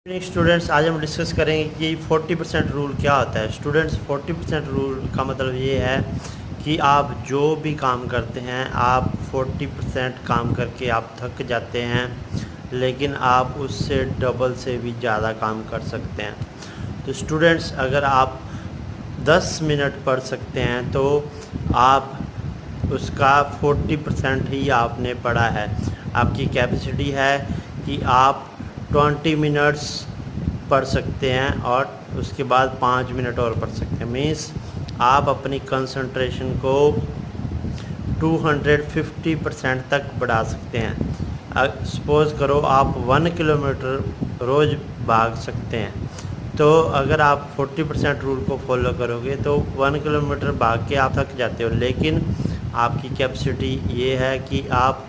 Students, आज हम discuss करेंगे कि 40% रूल क्या होता है। स्टूडेंट्स, 40% रूल का मतलब ये है कि आप जो भी काम करते हैं, आप 40% काम करके आप थक जाते हैं, लेकिन आप उससे डबल से भी ज़्यादा काम कर सकते हैं। तो स्टूडेंट्स, अगर आप 10 मिनट पढ़ सकते हैं तो आप उसका 40% ही आपने पढ़ा है। आपकी कैपेसिटी है कि आप 20 मिनट्स पढ़ सकते हैं और उसके बाद 5 मिनट और पढ़ सकते हैं। मीन्स आप अपनी कंसंट्रेशन को 250% तक बढ़ा सकते हैं। सपोज़ करो आप 1 किलोमीटर रोज़ भाग सकते हैं, तो अगर आप 40% रूल को फॉलो करोगे तो 1 किलोमीटर भाग के आप थक जाते हो, लेकिन आपकी कैपेसिटी ये है कि आप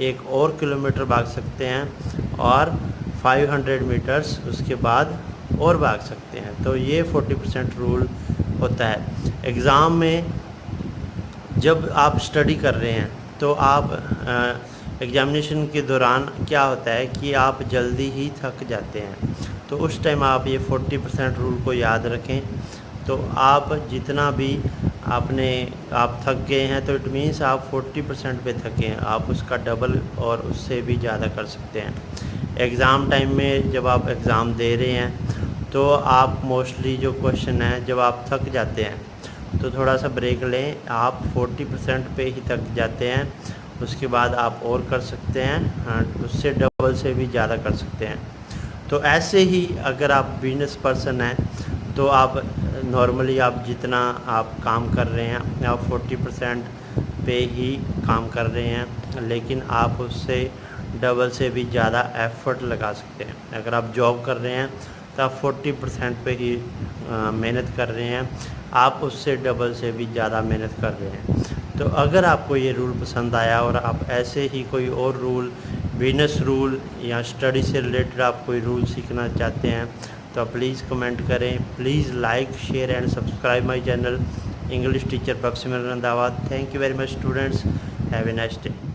1 और किलोमीटर भाग सकते हैं और 500 मीटर्स उसके बाद और भाग सकते हैं। तो ये 40% रूल होता है। एग्ज़ाम में जब आप स्टडी कर रहे हैं तो आप एग्ज़ामिनेशन के दौरान क्या होता है कि आप जल्दी ही थक जाते हैं, तो उस टाइम आप ये 40% रूल को याद रखें। तो आप जितना भी आप थक गए हैं तो इट मीन्स आप 40% पे थके हैं, आप उसका डबल और उससे भी ज़्यादा कर सकते हैं। एग्ज़ाम टाइम में जब आप एग्ज़ाम दे रहे हैं तो आप मोस्टली जो क्वेश्चन है, जब आप थक जाते हैं तो थोड़ा सा ब्रेक लें। आप 40% पे ही थक जाते हैं, उसके बाद आप और कर सकते हैं, उससे डबल से भी ज़्यादा कर सकते हैं। तो ऐसे ही अगर आप बिजनेस पर्सन हैं तो आप नॉर्मली आप जितना आप काम कर रहे हैं आप 40% पे ही काम कर रहे हैं, लेकिन आप उससे डबल से भी ज़्यादा एफ़र्ट लगा सकते हैं। अगर आप जॉब कर रहे हैं तो आप 40% पे ही मेहनत कर रहे हैं, आप उससे डबल से भी ज़्यादा मेहनत कर रहे हैं। तो अगर आपको ये रूल पसंद आया और आप ऐसे ही कोई और रूल, बिजनेस रूल या स्टडी से रिलेटेड आप कोई रूल सीखना चाहते हैं तो आप प्लीज़ कमेंट करें। Please like, share and subscribe my channel English teacher proximal Randhawa. Thank you very much students, have a nice day.